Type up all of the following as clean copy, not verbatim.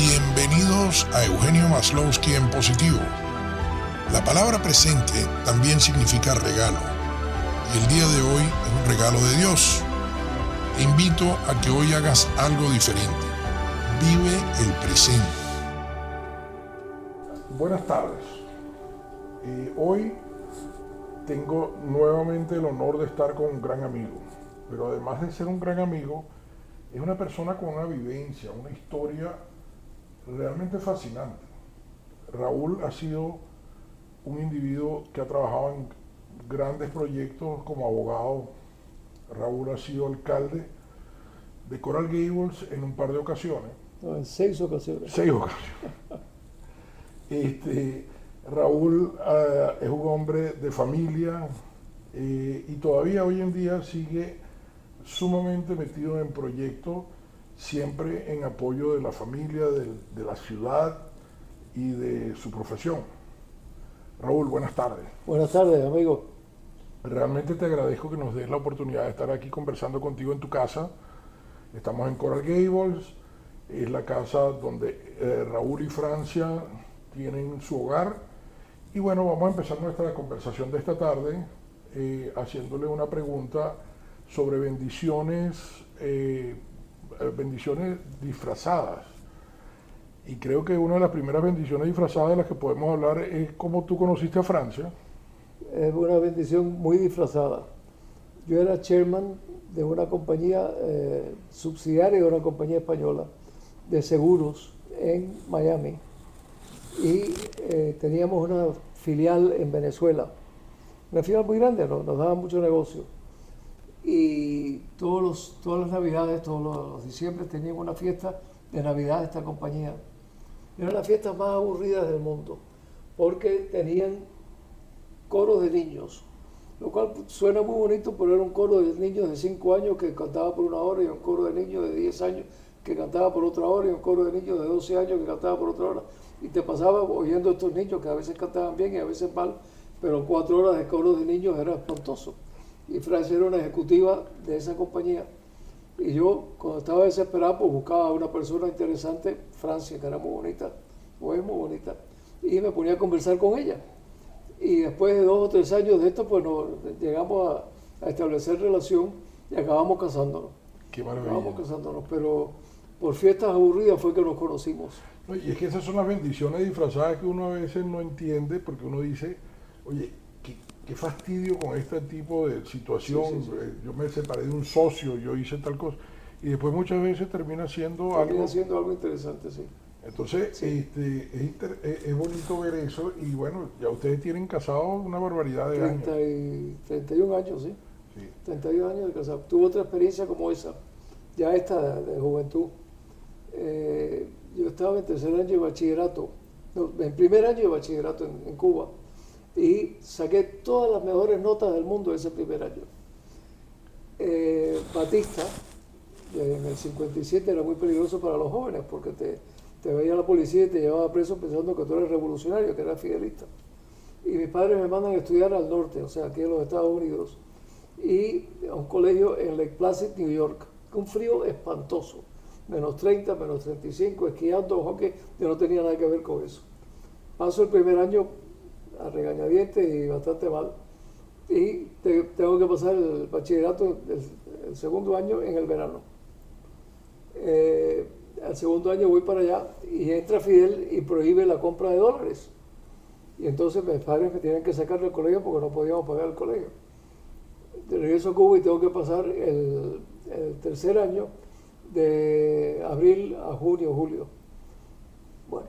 Bienvenidos a Eugenio Maslowski en positivo. La palabra presente también significa regalo, y el día de hoy es un regalo de Dios. Te invito a que hoy hagas algo diferente. Vive el presente. Buenas tardes. Hoy tengo nuevamente el honor de estar con un gran amigo, pero además de ser un gran amigo, es una persona con una vivencia, una historia realmente fascinante. Raúl ha sido un individuo que ha trabajado en grandes proyectos como abogado. Raúl ha sido alcalde de Coral Gables en un par de ocasiones. No, en 6 ocasiones. 6 ocasiones. Raúl es un hombre de familia y todavía hoy en día sigue sumamente metido en proyectos, siempre en apoyo de la familia, de la ciudad y de su profesión. Raúl, buenas tardes. Buenas tardes, amigo. Realmente te agradezco que nos des la oportunidad de estar aquí conversando contigo en tu casa. Estamos en Coral Gables, es la casa donde Raúl y Francia tienen su hogar. Y bueno, vamos a empezar nuestra conversación de esta tarde haciéndole una pregunta sobre bendiciones disfrazadas. Y creo que una de las primeras bendiciones disfrazadas de las que podemos hablar es cómo tú conociste a Francia. Es una bendición muy disfrazada. Yo era chairman de una compañía subsidiaria de una compañía española de seguros en Miami y teníamos una filial en Venezuela, una filial muy grande, nos daba mucho negocio. Y todas las navidades, todos los diciembre teníamos una fiesta de Navidad de esta compañía. Eran las fiestas más aburridas del mundo, porque tenían coros de niños, lo cual suena muy bonito, pero era un coro de niños de 5 años que cantaba por 1 hora, y un coro de niños de 10 años que cantaba por otra hora, y un coro de niños de 12 años que cantaba por otra hora. Y te pasaba oyendo a estos niños que a veces cantaban bien y a veces mal, pero 4 horas de coro de niños era espantoso. Y Francia era una ejecutiva de esa compañía. Y yo, cuando estaba desesperado, pues buscaba a una persona interesante, Francia, que era muy bonita, o es muy bonita, y me ponía a conversar con ella. Y después de 2 o 3 años de esto, pues llegamos a establecer relación y acabamos casándonos. Qué maravilla. Acabamos casándonos, pero por fiestas aburridas fue que nos conocimos. No, y es que esas son las bendiciones disfrazadas que uno a veces no entiende, porque uno dice, oye, qué fastidio con este tipo de situación. Sí. Yo me separé de un socio, yo hice tal cosa, y después muchas veces termina siendo algo interesante, sí. Entonces, sí. Es bonito ver eso, y bueno, ya ustedes tienen casados una barbaridad de años. 31 años, sí. 31 años de casado. Tuve otra experiencia como esa, ya esta de juventud. Yo estaba en 3er año de bachillerato, en 1er año de bachillerato en Cuba, y saqué todas las mejores notas del mundo ese 1er año. Batista, en el 57, era muy peligroso para los jóvenes porque te veía la policía y te llevaba preso pensando que tú eres revolucionario, que eras fidelista. Y mis padres me mandan a estudiar al norte, o sea, aquí en los Estados Unidos, y a un colegio en Lake Placid, New York, con un frío espantoso, menos 30, menos 35, esquiando, hockey, yo no tenía nada que ver con eso. Paso el 1er año a regañadientes y bastante mal, y tengo que pasar el bachillerato, el 2º año en el verano. Al 2º año voy para allá y entra Fidel y prohíbe la compra de dólares. Y entonces mis padres me tienen que sacar del colegio porque no podíamos pagar el colegio. De regreso a Cuba y tengo que pasar el 3er año de abril a junio, julio. Bueno,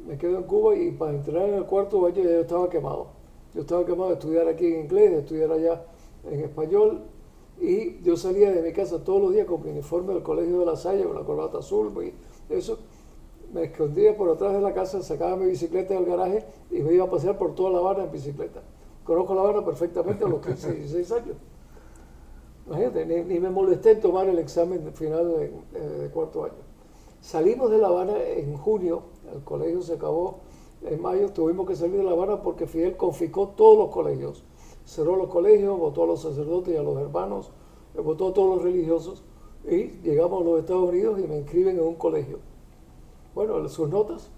me quedo en Cuba y para entrar en el 4º año ya yo estaba quemado. Yo estaba quemado de estudiar aquí en inglés, de estudiar allá en español. Y yo salía de mi casa todos los días con mi uniforme del Colegio de La Salle, con la corbata azul, y eso. Me escondía por atrás de la casa, sacaba mi bicicleta del garaje y me iba a pasear por toda La Habana en bicicleta. Conozco La Habana perfectamente a los 15, 16 años. Imagínate, ni me molesté en tomar el examen final de 4º año. Salimos de La Habana en junio, el colegio se acabó en mayo, tuvimos que salir de La Habana porque Fidel confiscó todos los colegios. Cerró los colegios, votó a los sacerdotes y a los hermanos, votó a todos los religiosos, y llegamos a los Estados Unidos y me inscriben en un colegio. Bueno, sus notas,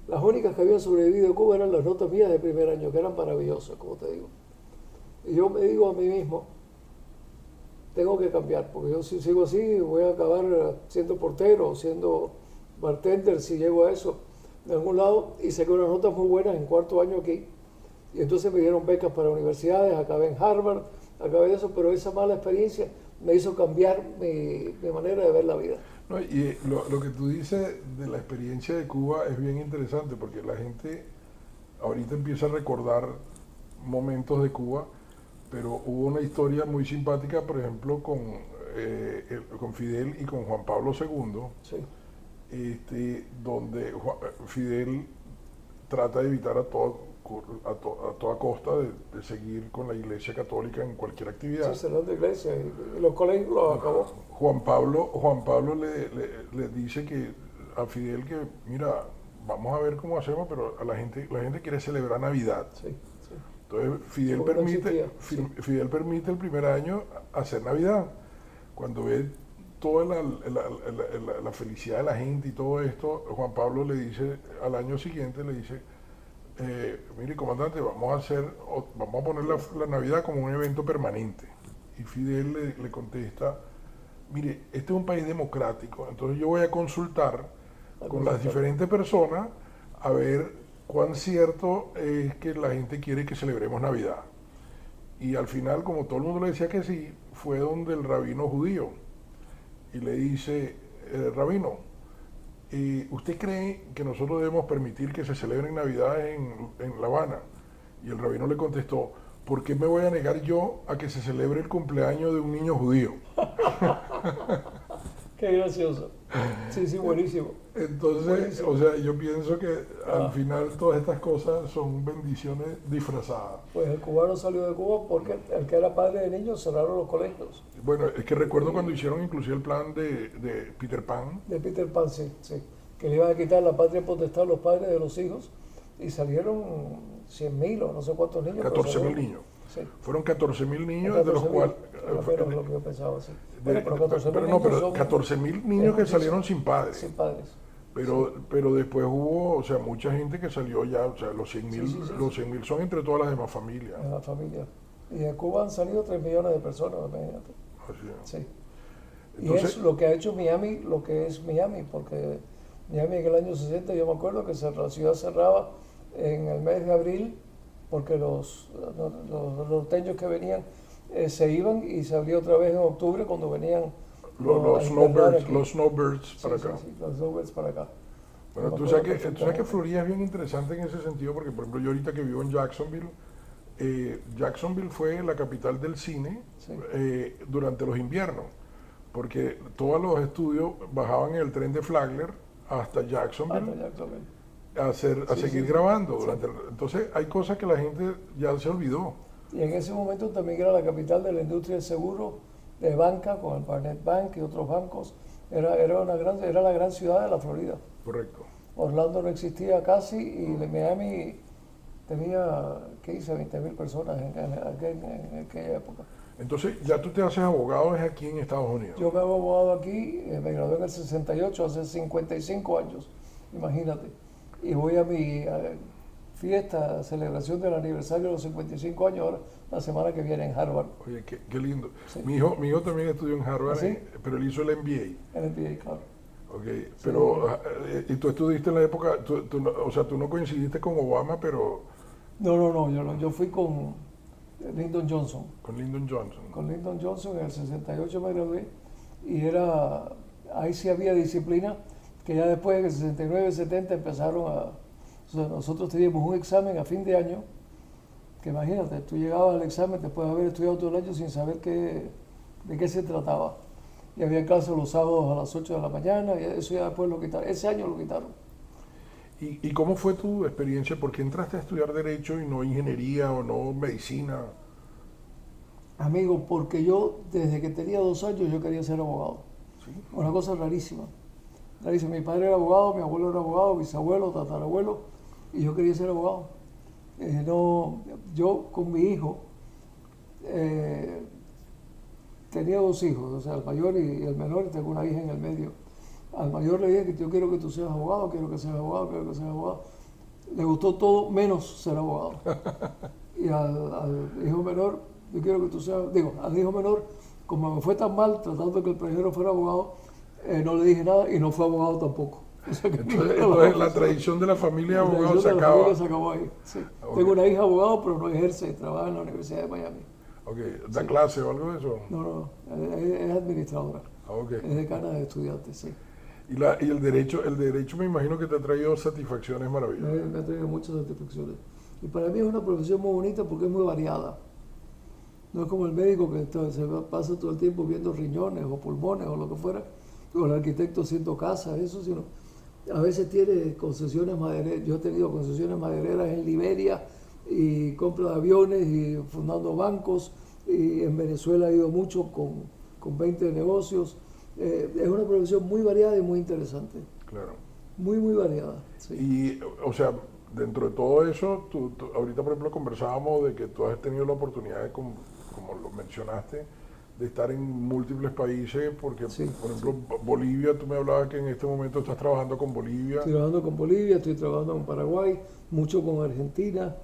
las únicas que habían sobrevivido en Cuba eran las notas mías de primer año, que eran maravillosas, como te digo. Y yo me digo a mí mismo, tengo que cambiar, porque yo si sigo así voy a acabar siendo portero, siendo bartender, si llego a eso, de algún lado, y saqué unas notas muy buenas en cuarto año aquí. Y entonces me dieron becas para universidades, acabé en Harvard, acabé de eso, pero esa mala experiencia me hizo cambiar mi manera de ver la vida. No, y lo que tú dices de la experiencia de Cuba es bien interesante porque la gente ahorita empieza a recordar momentos de Cuba, pero hubo una historia muy simpática, por ejemplo, con Fidel y con Juan Pablo II, Sí, donde Fidel trata de evitar a toda costa de seguir con la Iglesia Católica en cualquier actividad. sí, cerrando iglesia y los colegios los acabó. Juan Pablo le dice que a Fidel que, mira, vamos a ver cómo hacemos, pero la gente quiere celebrar Navidad. Sí, sí. Entonces Fidel Porque no permite, existía, sí. Fidel permite el primer año hacer Navidad. Cuando ve toda la felicidad de la gente y todo esto, Juan Pablo le dice, al año siguiente le dice, mire comandante, vamos a poner la Navidad como un evento permanente. Y Fidel le contesta, mire, este es un país democrático, entonces yo voy a consultar con las diferentes personas a ver cuán cierto es que la gente quiere que celebremos Navidad. Y al final, como todo el mundo le decía que sí, fue donde el rabino judío y le dice, rabino, ¿usted cree que nosotros debemos permitir que se celebren Navidades en La Habana? Y el rabino le contestó, ¿por qué me voy a negar yo a que se celebre el cumpleaños de un niño judío? Qué gracioso. Sí, sí, buenísimo. Entonces, Buenísimo. o sea, yo pienso que al final todas estas cosas son bendiciones disfrazadas. Pues el cubano salió de Cuba porque el que era padre de niños cerraron los colegios. Bueno, es que recuerdo cuando hicieron inclusive el plan de Peter Pan. De Peter Pan, sí, sí. Que le iban a quitar la patria potestad a los padres de los hijos y salieron 100.000 o no sé cuántos niños. 14.000 niños. Sí. Fueron 14.000 niños, de los 14.000, cuales... pero lo que yo pensaba, sí. Pero 14.000 niños que salieron sin padres. Sin padres. Pero después hubo, o sea, mucha gente que salió ya, o sea, los 100.000 Sí. los 100.000 son entre todas las demás familias. En la familia. Y en Cuba han salido 3 millones de personas, imagínate. Así es. Sí. Entonces, y es lo que ha hecho Miami, lo que es Miami, porque Miami en el año 60 yo me acuerdo que la ciudad cerraba en el mes de abril porque los norteños que venían se iban y se abría otra vez en octubre cuando venían los snowbirds para acá. Sí, los snowbirds para acá. Bueno, tú sabes que Florida es bien interesante en ese sentido porque, por ejemplo, yo ahorita que vivo en Jacksonville, Jacksonville fue la capital del cine Sí. durante los inviernos, porque todos los estudios bajaban en el tren de Flagler hasta Jacksonville a seguir grabando. Entonces hay cosas que la gente ya se olvidó. Y en ese momento también era la capital de la industria del seguro, de banca, con el Barnett Bank y otros bancos. Era la gran ciudad de la Florida. Correcto. Orlando no existía casi y Miami tenía 15, 20.000 personas en aquella época. Entonces ya tú te haces abogado es aquí en Estados Unidos. Yo me hago abogado aquí, me gradué en el 68, hace 55 años, imagínate. Y voy a mi fiesta, celebración del aniversario de los 55 años ahora, la semana que viene en Harvard. Oye, qué lindo. Sí. Mi hijo también estudió en Harvard, ¿Ah, sí? pero él hizo el MBA. En el PA, claro. Okay, pero y tú estuviste en la época, o sea, tú no coincidiste con Obama, pero No, yo fui con Lyndon Johnson. con Lyndon Johnson. Con Lyndon Johnson en el 68 me gradué y ahí sí había disciplina, que ya después en el 69 y 70 empezaron o sea, nosotros teníamos un examen a fin de año, que imagínate, tú llegabas al examen después de haber estudiado todo el año sin saber de qué se trataba. Y había clases los sábados a las 8 de la mañana, y eso ya después lo quitaron, ese año lo quitaron. ¿Y cómo fue tu experiencia? ¿Por qué entraste a estudiar Derecho y no Ingeniería o no Medicina? Amigo, porque yo desde que tenía 2 años yo quería ser abogado. ¿Sí? Una cosa rarísima. Mi padre era abogado, mi abuelo era abogado, bisabuelo, tatarabuelo, y yo quería ser abogado. Yo con mi hijo tenía 2 hijos, o sea, el mayor y el menor, y tengo una hija en el medio. Al mayor le dije que yo quiero que tú seas abogado, quiero que seas abogado, quiero que seas abogado. Le gustó todo menos ser abogado. Y al hijo menor, yo quiero que tú seas, digo, al hijo menor, como me fue tan mal tratando de que el primero fuera abogado, no le dije nada y no fue abogado tampoco. O sea que Entonces la tradición de la familia de abogados se acaba. La familia se acabó ahí. Sí. Okay. Tengo una hija abogado, pero no ejerce, trabaja en la Universidad de Miami. Okay. ¿Da clase o algo de eso? No, es administradora. Okay. Es decana de estudiantes, sí. Y el derecho me imagino que te ha traído satisfacciones maravillosas. Me ha traído muchas satisfacciones. Y para mí es una profesión muy bonita porque es muy variada. No es como el médico que se pasa todo el tiempo viendo riñones o pulmones o lo que fuera, o el arquitecto haciendo casas, eso, sino a veces tiene concesiones madereras. Yo he tenido concesiones madereras en Liberia y compra de aviones y fundando bancos, y en Venezuela he ido mucho con 20 negocios. Es una profesión muy variada y muy interesante. Claro. Muy, muy variada. Sí. Y, o sea, dentro de todo eso, ahorita, por ejemplo, conversábamos de que tú has tenido la oportunidad de, como lo mencionaste, de estar en múltiples países, porque, sí, por ejemplo, sí. Bolivia, tú me hablabas que en este momento estás trabajando con Bolivia. Estoy trabajando con Bolivia, estoy trabajando con Paraguay, mucho con Argentina,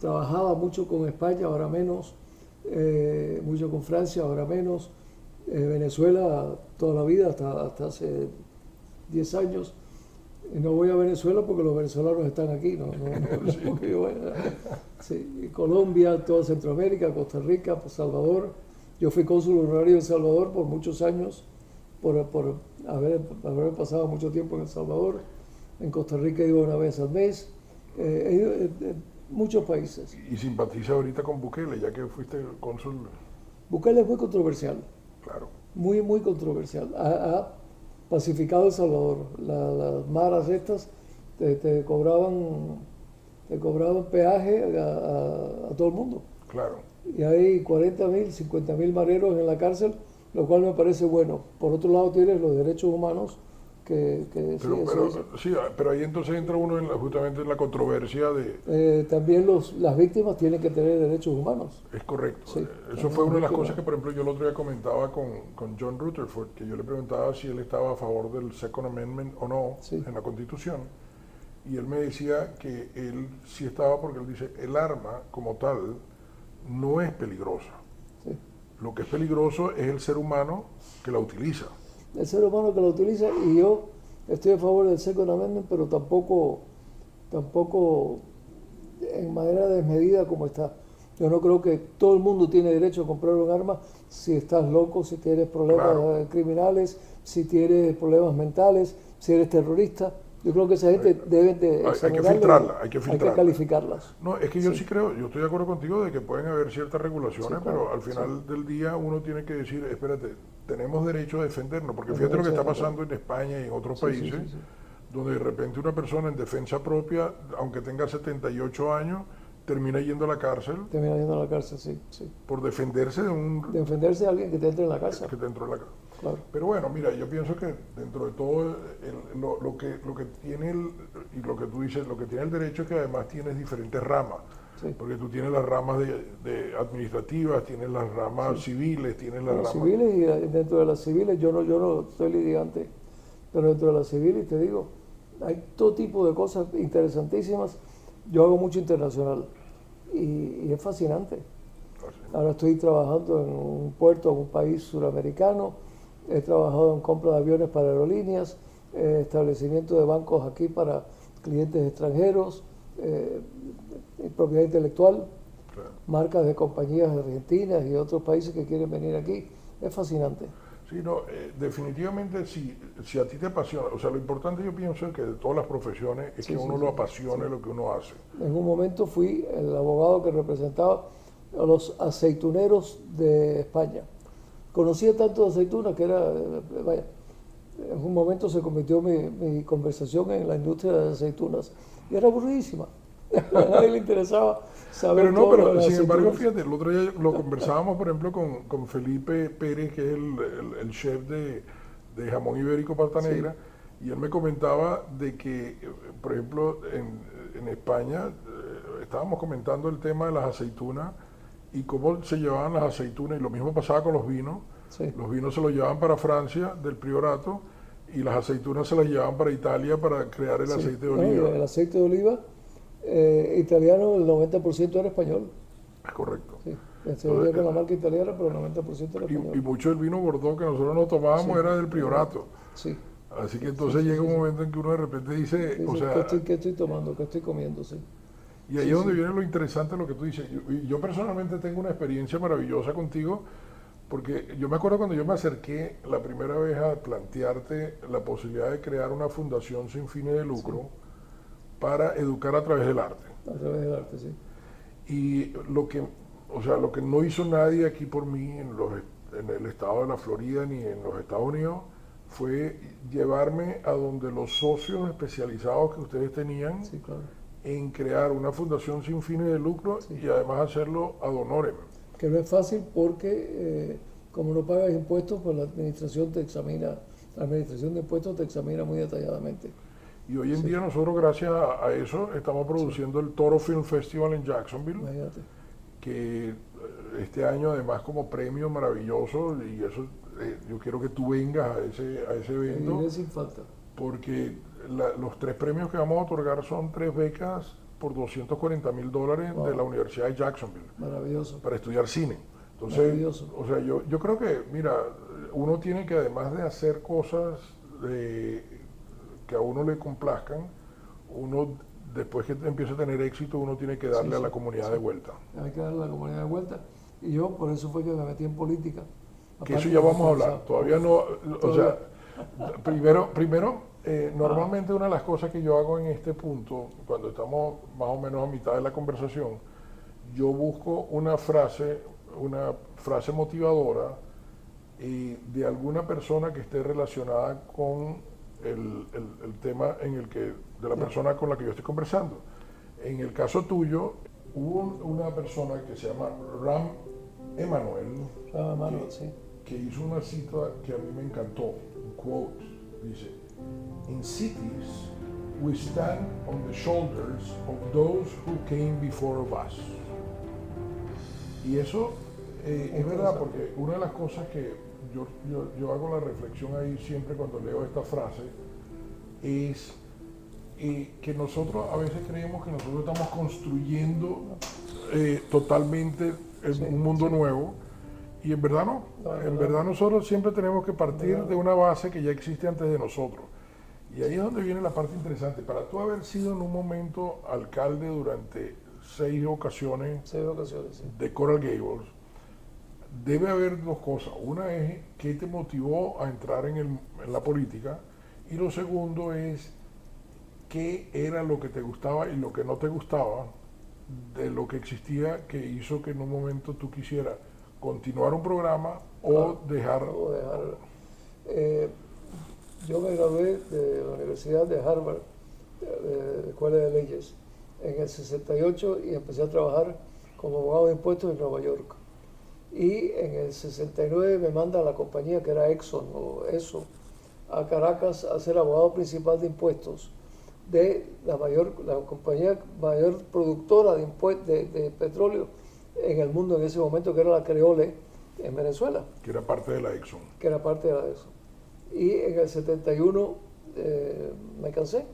trabajaba mucho con España, ahora menos, mucho con Francia, ahora menos, Venezuela toda la vida, hasta hace 10 años. Y no voy a Venezuela porque los venezolanos están aquí, no sí. Porque yo vaya. Sí. Colombia, toda Centroamérica, Costa Rica, pues Salvador. Yo fui cónsul honorario en Salvador por muchos años, por haber pasado mucho tiempo en El Salvador. En Costa Rica iba una vez al mes. He ido en muchos países. ¿Y simpatiza ahorita con Bukele, ya que fuiste cónsul? Bukele es muy controversial. Claro. Muy, muy controversial. Ha pacificado El Salvador. Las maras estas te cobraban peaje a todo el mundo. Claro. Y hay 40.000, 50.000 mareros en la cárcel, lo cual me parece bueno. Por otro lado tienes los derechos humanos, pero ahí entonces entra uno justamente en la controversia de... también las víctimas tienen que tener derechos humanos. Es correcto. Sí, eso fue una de las cosas que, por ejemplo, yo el otro día comentaba con John Rutherford, que yo le preguntaba si él estaba a favor del Second Amendment o no, sí, en la Constitución. Y él me decía que él sí estaba, porque él dice, el arma como tal no es peligrosa. Sí. Lo que es peligroso es el ser humano que la utiliza. El ser humano que la utiliza, y yo estoy a favor del Second Amendment, pero tampoco en manera desmedida como está. Yo no creo que todo el mundo tiene derecho a comprar un arma si estás loco, si tienes problemas criminales, si tienes problemas mentales, si eres terrorista. Yo creo que esa gente debe de hay que filtrarla, hay que calificarlas. No, es que yo sí creo, yo estoy de acuerdo contigo de que pueden haber ciertas regulaciones, sí, claro, pero al final del día uno tiene que decir, espérate, tenemos derecho a defendernos, porque fíjate lo que está pasando en España y en otros países, donde de repente una persona en defensa propia, aunque tenga 78 años, termina yendo a la cárcel. Termina yendo a la cárcel, sí. Por defenderse de defenderse de alguien que te entre en la casa. Que te entró en la casa. Claro. Pero bueno, mira, yo pienso que dentro de todo lo que tiene y lo que tú dices, lo que tiene el derecho es que además tienes diferentes ramas. Sí. Porque tú tienes las ramas de administrativas, tienes las ramas civiles, tienes las ramas civiles, y dentro de las civiles yo no soy litigante, pero dentro de las civiles te digo, hay todo tipo de cosas interesantísimas. Yo hago mucho internacional y es fascinante. Ahora estoy trabajando en un puerto, en un país suramericano. He trabajado en compra de aviones para aerolíneas, establecimiento de bancos aquí para clientes extranjeros, propiedad intelectual, claro, marcas de compañías argentinas y otros países que quieren venir aquí. Es fascinante. Sí, no, definitivamente si a ti te apasiona, o sea, lo importante yo pienso es que de todas las profesiones es que uno lo apasione lo que uno hace. En un momento fui el abogado que representaba a los aceituneros de España. Conocía tanto de aceitunas que era, vaya, en un momento se convirtió mi conversación en la industria de aceitunas y era aburridísima. A nadie le interesaba saber. Pero sin embargo, fíjate, el otro día lo conversábamos, por ejemplo, con Felipe Pérez, que es el chef de jamón ibérico Pata Negra, y él me comentaba de que, por ejemplo, en España estábamos comentando el tema de las aceitunas y cómo se llevaban las aceitunas, y lo mismo pasaba con los vinos. Sí. Los vinos se los llevaban para Francia del Priorato, y las aceitunas se las llevaban para Italia para crear el Sí. aceite de No, y oliva. el aceite de oliva italiano, el 90% era español. Es correcto. Sí. Se vendía con la marca italiana, pero el 90% era Y español. mucho del vino Bordeaux que nosotros nos tomábamos Sí. era del Priorato. Sí. Así que entonces llega un momento en que uno de repente dice, Dice, o sea, ¿qué estoy tomando? ¿Qué estoy comiendo? Sí. y ahí Sí, es donde sí. viene lo interesante de lo que tú dices. Yo personalmente tengo una experiencia maravillosa contigo, porque yo me acuerdo cuando yo me acerqué la primera vez a plantearte la posibilidad de crear una fundación sin fines de lucro para educar a través del arte. A través del arte, sí. Y lo que no hizo nadie aquí por mí en el estado de la Florida ni en los Estados Unidos fue llevarme a donde los socios especializados que ustedes tenían Sí, claro. en crear una fundación sin fines de lucro Sí. y además hacerlo ad honorem. Que no es fácil porque como no pagas impuestos, pues la administración de impuestos te examina muy detalladamente. Y hoy en Sí. día nosotros gracias a eso estamos produciendo el Toro Film Festival en Jacksonville, Imagínate. que este año además como premio maravilloso, y eso yo quiero que tú vengas a ese evento, Iré sin falta. porque los 3 premios que vamos a otorgar son 3 becas por $240,000 Wow. de la Universidad de Jacksonville Maravilloso. para estudiar cine. Entonces, Maravilloso. o sea, yo creo que, mira, uno tiene que además de hacer cosas que a uno le complazcan, uno después que empieza a tener éxito, uno tiene que darle Sí, a la sí, comunidad sí. de vuelta. Hay que darle a la comunidad de vuelta. Y yo por eso fue que me metí en política. Que Aparte eso ya de vamos a hablar. pensar. Todavía no, o sea, primero normalmente una de las cosas que yo hago en este punto, cuando estamos más o menos a mitad de la conversación, yo busco una frase motivadora de alguna persona que esté relacionada con el tema de la persona con la que yo estoy conversando. En el caso tuyo, hubo una persona que se llama Ram Emanuel, Manuel, sí. que hizo una cita que a mí me encantó, un quote, dice, "In cities, we stand on the shoulders of those who came before us." Y eso es verdad, porque una de las cosas que yo hago la reflexión ahí siempre cuando leo esta frase es que nosotros a veces creemos que nosotros estamos construyendo totalmente un mundo nuevo, y en verdad no. En verdad nosotros siempre tenemos que partir de una base que ya existe antes de nosotros. Y ahí es donde viene la parte interesante. Para tú haber sido en un momento alcalde durante 6 ocasiones 6 ocasiones, sí. de Coral Gables, debe haber 2 cosas. Una es qué te motivó a entrar en la política, y lo segundo es qué era lo que te gustaba y lo que no te gustaba de lo que existía, que hizo que en un momento tú quisieras continuar un programa o dejar. Yo me gradué de la Universidad de Harvard, de Escuela de Leyes, en el 68, y empecé a trabajar como abogado de impuestos en Nueva York. Y en el 69 me manda a la compañía que era Exxon o ESO a Caracas a ser abogado principal de impuestos de la compañía mayor productora de petróleo en el mundo en ese momento, que era la Creole en Venezuela, Que era parte de la Exxon. que era parte de eso. Y en el 71 me cansé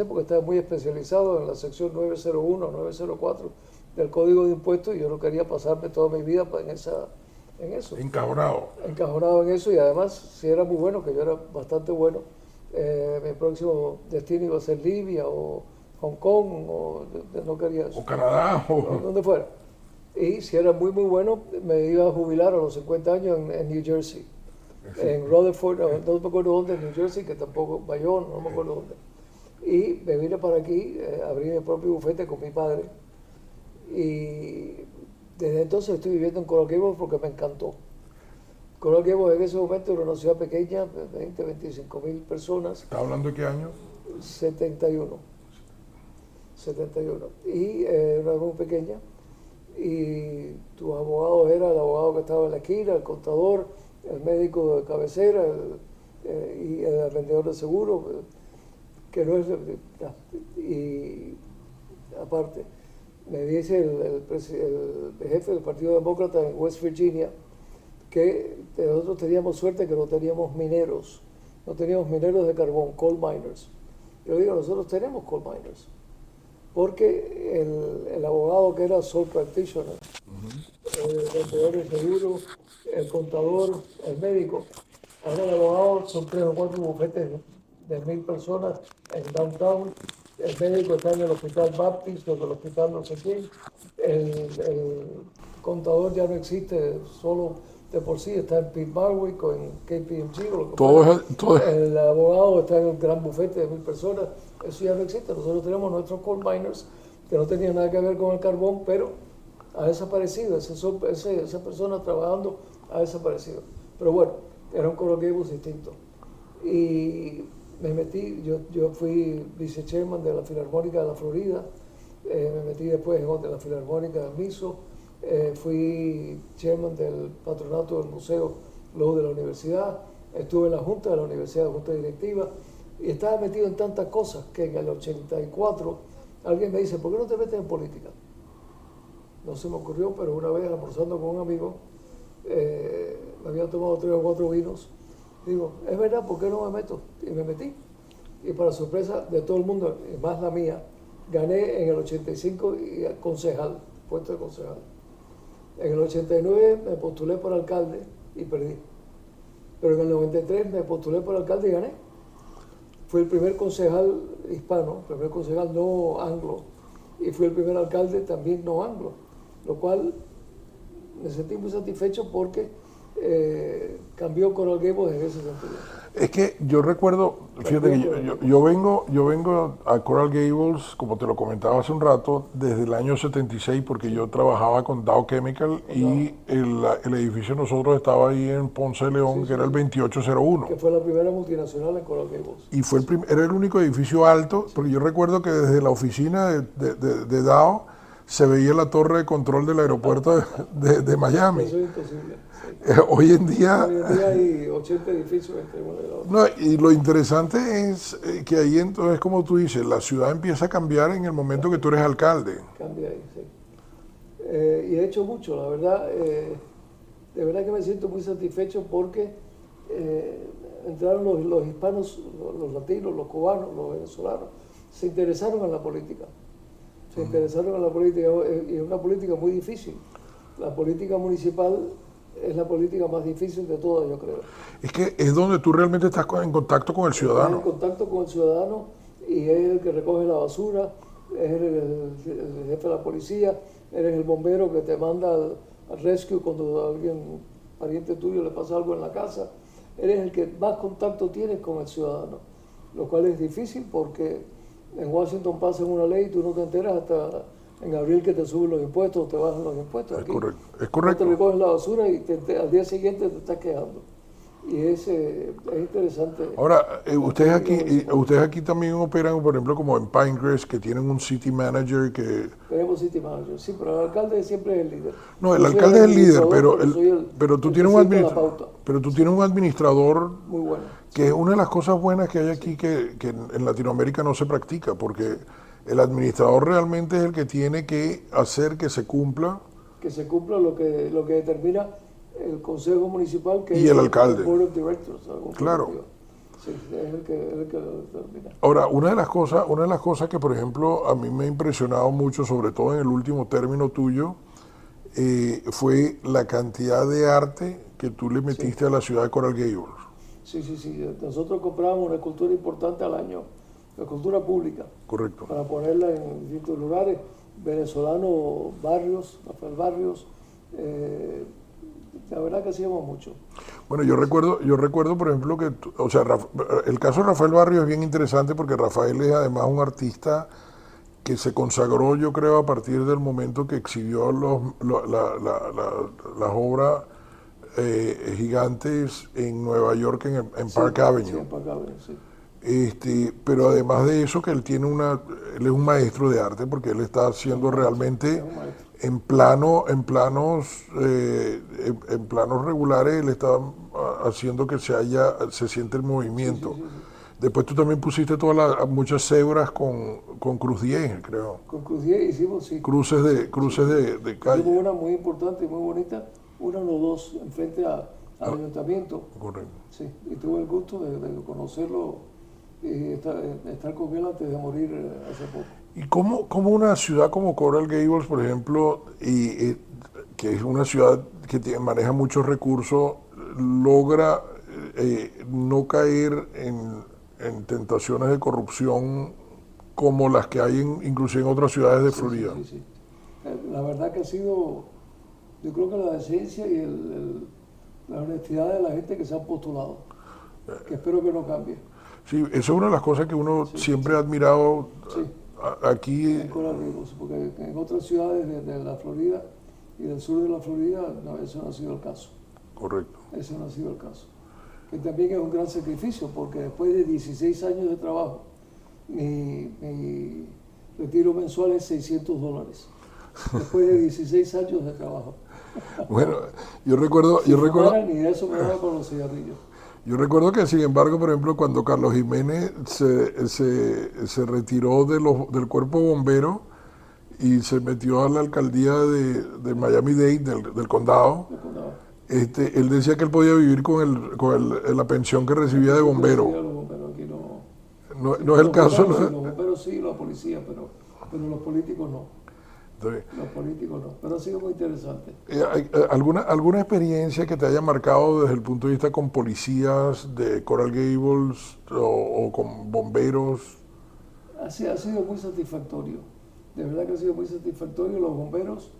porque estaba muy especializado en la sección 901, 904 del Código de Impuestos, y yo no quería pasarme toda mi vida en eso. Encajonado. Encajonado en eso, y además, si era muy bueno, que yo era bastante bueno, mi próximo destino iba a ser Libia o Hong Kong, no quería eso. O Canadá. O donde fuera. Y si era muy, muy bueno, me iba a jubilar a los 50 años en New Jersey. Sí. En Rutherford, no me acuerdo dónde, en New Jersey, que tampoco, Bayonne, no me acuerdo dónde. Y me vine para aquí, abrí mi propio bufete con mi padre, y desde entonces estoy viviendo en Coral Gables porque me encantó. Coral Gables en ese momento era una ciudad pequeña, 20, 25 mil personas. ¿Estás hablando de qué año? 71. Y era muy pequeña. Y tus abogados era el abogado que estaba en la esquina, el contador, el médico de cabecera y el vendedor de seguros, que no es. Y aparte, me dice el jefe del Partido Demócrata en West Virginia que nosotros teníamos suerte que no teníamos mineros no teníamos mineros de carbón, coal miners. Yo digo, nosotros tenemos coal miners, porque el abogado que era sole practitioner, el vendedor de seguro, el contador, el médico, ahora el abogado son 3 o 4 bufetes de 1,000 personas en downtown. El médico está en el hospital Baptist o en el hospital no sé quién. El contador ya no existe, solo de por sí está en Pete Barwick o en KPMG o lo que fuera. El abogado está en el gran bufete de 1,000 personas. Eso ya no existe. Nosotros tenemos nuestros coal miners que no tenían nada que ver con el carbón, pero ha desaparecido. Esa persona trabajando ha desaparecido. Pero bueno, era un Coral Gables distinto. Y me metí, yo fui vice-chairman de la Filarmónica de la Florida, me metí después en la Filarmónica del MISO, fui chairman del patronato del Museo luego de la universidad, estuve en la junta de la universidad, junta directiva, y estaba metido en tantas cosas que en el 84 alguien me dice, ¿por qué no te metes en política? No se me ocurrió, pero una vez almorzando con un amigo, me había tomado 3 o 4 vinos. Digo, es verdad, ¿por qué no me meto? Y me metí. Y para sorpresa de todo el mundo, y más la mía, gané en el 85 y concejal, puesto de concejal. En el 89 me postulé por alcalde y perdí. Pero en el 93 me postulé por alcalde y gané. Fui el primer concejal hispano, el primer concejal no anglo, y fui el primer alcalde también no anglo, lo cual me sentí muy satisfecho porque cambió Coral Gables en ese sentido. Es que yo recuerdo, fíjate que yo vengo a Coral Gables, como te lo comentaba hace un rato, desde el año 76, porque yo trabajaba con Dow Chemical y el edificio de nosotros estaba ahí en Ponce de León, que era el 2801. Que fue la primera multinacional en Coral Gables. Y fue era el único edificio alto, porque yo recuerdo que desde la oficina de Dow se veía la torre de control del aeropuerto de Miami. Eso es imposible. Hoy en día hay 80 edificios entre uno y otro. No, y lo interesante es que ahí entonces, como tú dices, la ciudad empieza a cambiar en el momento que tú eres alcalde. Cambia ahí, sí. Y he hecho mucho, la verdad. De verdad que me siento muy satisfecho porque entraron los hispanos, los latinos, los cubanos, los venezolanos, se interesaron en la política. Se interesaron en la política, y es una política muy difícil. La política municipal es la política más difícil de todas, yo creo. Es que es donde tú realmente estás en contacto con el ciudadano. Estás en contacto con el ciudadano y es el que recoge la basura, es el jefe de la policía, eres el bombero que te manda al rescue cuando a alguien, pariente tuyo, le pasa algo en la casa. Eres el que más contacto tienes con el ciudadano, lo cual es difícil porque en Washington pasan una ley y tú no te enteras hasta en abril que te suben los impuestos o te bajan los impuestos. Aquí, es correcto. te recoges la basura y al día siguiente te estás quejando. Y es interesante. Ahora, ustedes aquí también operan, por ejemplo, como en Pinecrest, que tienen un city manager que... Tenemos city manager, sí, pero el alcalde siempre es el líder. No, el alcalde es el líder, pero tú tienes un administrador muy bueno, que es una de las cosas buenas que hay aquí que en Latinoamérica no se practica, porque el administrador realmente es el que tiene que hacer que se cumpla. Que se cumpla lo que determina el Consejo Municipal, que y es el alcalde. Board of Directors. Claro. Sí, es el que lo determina. Ahora, una de las cosas que, por ejemplo, a mí me ha impresionado mucho, sobre todo en el último término tuyo, fue la cantidad de arte que tú le metiste a la ciudad de Coral Gables. Sí. Nosotros comprábamos una escultura importante al año, la escultura pública. Correcto. Para ponerla en distintos lugares. Venezolano Barrios, Rafael Barrios, la verdad que hacíamos mucho. Bueno, yo recuerdo, por ejemplo, que, el caso de Rafael Barrios es bien interesante porque Rafael es además un artista que se consagró, yo creo, a partir del momento que exhibió las obras gigantes en Nueva York, en Park Avenue. Sí, en Park Avenue, sí. Pero además de eso, que él es un maestro de arte porque él está haciendo realmente en planos regulares, él está haciendo que se siente el movimiento. Sí. Después tú también pusiste muchas cebras con Cruz 10, creo. Con Cruz 10 hicimos, sí. Cruces de calle. Hicimos una muy importante y muy bonita, una o dos, enfrente a al ayuntamiento. Correcto. Sí, y tuve el gusto de conocerlo y estar con él antes de morir hace poco. ¿Y cómo una ciudad como Coral Gables, por ejemplo, que es una ciudad que maneja muchos recursos, logra no caer en tentaciones de corrupción como las que hay inclusive en otras ciudades de Florida? Sí, sí, sí. La verdad que ha sido, yo creo que la decencia y la honestidad de la gente que se han postulado, que espero que no cambie. Sí, eso es una de las cosas que uno siempre ha admirado Sí. Aquí. En Coral Gables, porque en otras ciudades de la Florida y del sur de la Florida, no, eso no ha sido el caso. Correcto. Ese no ha sido el caso. Que también es un gran sacrificio, porque después de 16 años de trabajo, mi retiro mensual es $600. Después de 16 años de trabajo. Bueno, yo recuerdo... Ni de eso me daba con los cigarrillos. Yo recuerdo que, sin embargo, por ejemplo, cuando Carlos Jiménez se retiró del cuerpo bombero y se metió a la alcaldía de Miami-Dade, del condado, él decía que él podía vivir con la pensión que recibía de bombero. No es el caso. Los bomberos sí, la policía, pero los políticos no. Los políticos no, pero ha sido muy interesante. ¿Alguna experiencia que te haya marcado desde el punto de vista con policías de Coral Gables o con bomberos? Ha sido muy satisfactorio, de verdad que ha sido muy satisfactorio. Los bomberos,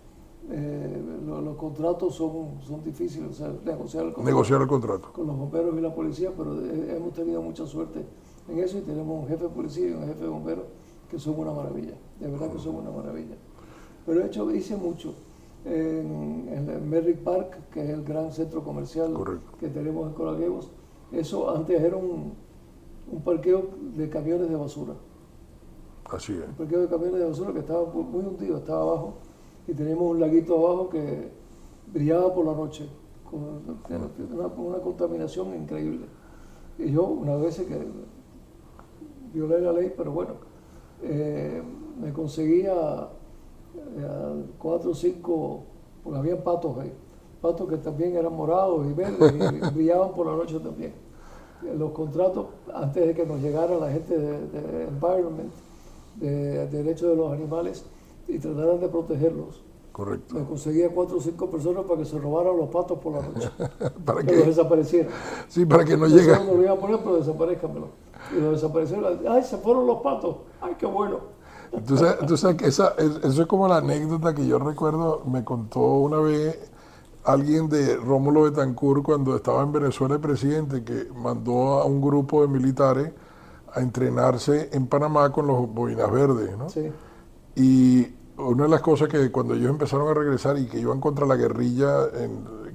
los contratos son difíciles, o sea, negociar el contrato con los bomberos y la policía, pero hemos tenido mucha suerte en eso y tenemos un jefe de policía y un jefe de bomberos que son una maravilla, de verdad que son una maravilla. Pero hice mucho en el Merrick Park, que es el gran centro comercial que tenemos en Coral Gables. Eso antes era un parqueo de camiones de basura. Así es. Un parqueo de camiones de basura que estaba muy hundido, estaba abajo, y teníamos un laguito abajo que brillaba por la noche, con una contaminación increíble. Y yo, una vez que violé la ley, pero bueno, me conseguía 4 o 5, porque había patos ahí, patos que también eran morados y verdes y brillaban por la noche también. Los contratos, antes de que nos llegara la gente de Environment, de Derechos de los Animales, y trataran de protegerlos. Correcto. Me conseguía 4 o 5 personas para que se robaran los patos por la noche. ¿Para que los desaparecieran. Sí, para que no lleguen. No lo iban a poner, pero desaparezcanmelo. Y los desaparecieron. ¡Ay, se fueron los patos! ¡Ay, qué bueno! Tú sabes que eso es como la anécdota que yo recuerdo, me contó una vez alguien de Rómulo Betancourt cuando estaba en Venezuela el presidente, que mandó a un grupo de militares a entrenarse en Panamá con los boinas verdes, ¿no? Sí. Y una de las cosas que cuando ellos empezaron a regresar y que iban contra la guerrilla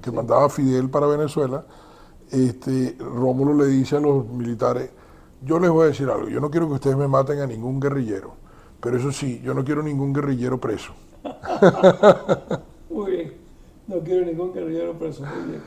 que mandaba Fidel para Venezuela, Rómulo le dice a los militares: yo les voy a decir algo, yo no quiero que ustedes me maten a ningún guerrillero, pero eso sí, yo no quiero ningún guerrillero preso. Muy bien, no quiero ningún guerrillero preso, muy bien.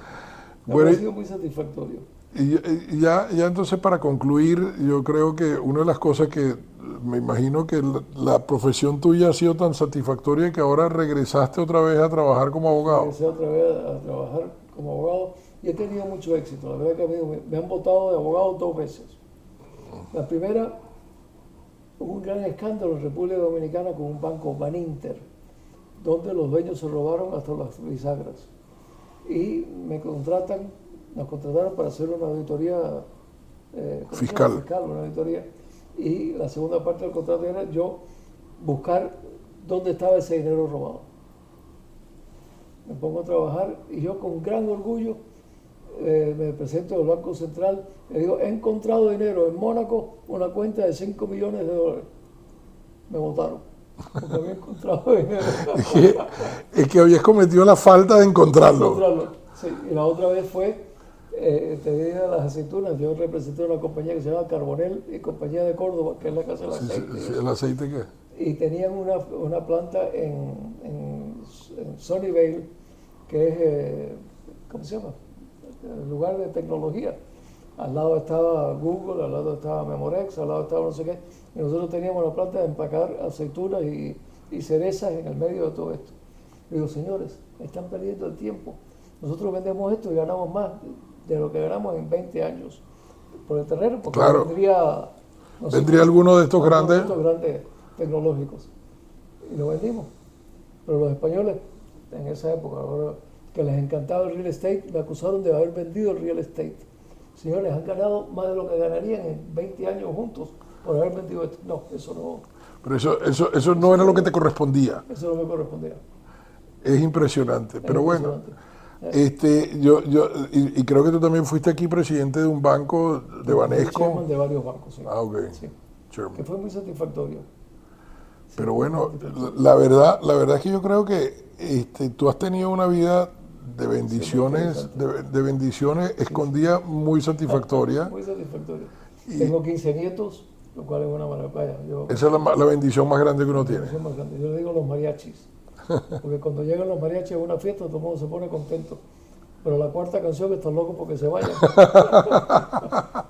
Bueno, ha sido muy satisfactorio. Y ya entonces, para concluir, yo creo que una de las cosas que me imagino que la profesión tuya ha sido tan satisfactoria que ahora regresaste otra vez a trabajar como abogado. Regresé otra vez a trabajar como abogado y he tenido mucho éxito. La verdad que me han votado de abogado 2 veces. La primera, hubo un gran escándalo en República Dominicana con un banco, Baninter, donde los dueños se robaron hasta las bisagras. Y nos contrataron para hacer una auditoría fiscal, una auditoría. Y la segunda parte del contrato era yo buscar dónde estaba ese dinero robado. Me pongo a trabajar y yo con gran orgullo me presento al Banco Central, le digo: he encontrado dinero en Mónaco, una cuenta de $5 millones. Me votaron, porque había encontrado dinero. Es que habías cometido la falta de encontrarlo. Sí. Y la otra vez fue, te dije de las aceitunas, yo representé una compañía que se llama Carbonell y Compañía de Córdoba, que es la casa del aceite. Sí, ¿el aceite qué? Y tenían una planta en Sunnyvale, que es, ¿cómo se llama? El lugar de tecnología. Al lado estaba Google, al lado estaba Memorex, al lado estaba no sé qué. Y nosotros teníamos una planta de empacar aceitunas y cerezas en el medio de todo esto. Y digo: señores, están perdiendo el tiempo. nosotros vendemos esto y ganamos más de lo que ganamos en 20 años por el terreno, porque Claro. Vendría alguno de estos grandes tecnológicos. Y lo vendimos. Pero los españoles, en esa época, ahora, que les encantaba el real estate, me acusaron de haber vendido el real estate. Señores, han ganado más de lo que ganarían en 20 años juntos por haber vendido esto. No, eso no. Pero eso no era lo que te correspondía. Eso no me correspondía. Es impresionante. Pero bueno, impresionante. y creo que tú también fuiste aquí presidente de un banco de Banesco. Chairman de varios bancos, sí. Ah, ok. Sí. Chairman. Que fue muy satisfactorio. Pero bueno, la verdad es que yo creo que tú has tenido una vida de bendiciones, de bendiciones escondidas muy saticfactoria. Muy satisfactorio. Tengo 15 nietos, lo cual es una maravilla. Esa es la bendición más grande que uno tiene. Más grande. Yo le digo los mariachis, porque cuando llegan los mariachis a una fiesta todo el mundo se pone contento. Pero la cuarta canción está loco porque se vayan.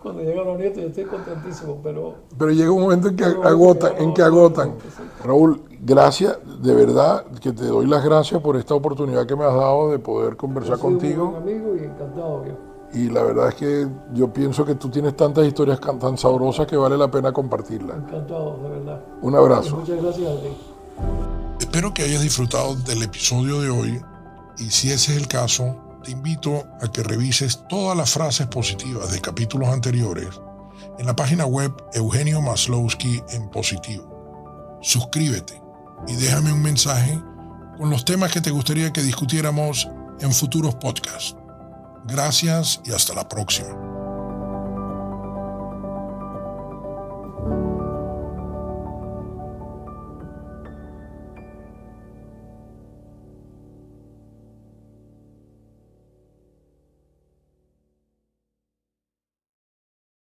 Cuando llegan los nietos yo estoy contentísimo, pero llega un momento en que agotan. Raúl, gracias, de verdad que te doy las gracias por esta oportunidad que me has dado de poder conversar contigo. Un buen amigo y encantado yo. Y la verdad es que yo pienso que tú tienes tantas historias tan sabrosas que vale la pena compartirlas. Encantado, de verdad. Un abrazo. Y muchas gracias a ti. Espero que hayas disfrutado del episodio de hoy y si ese es el caso, te invito a que revises todas las frases positivas de capítulos anteriores en la página web Eugenio Maslowski en Positivo. Suscríbete y déjame un mensaje con los temas que te gustaría que discutiéramos en futuros podcasts. Gracias y hasta la próxima.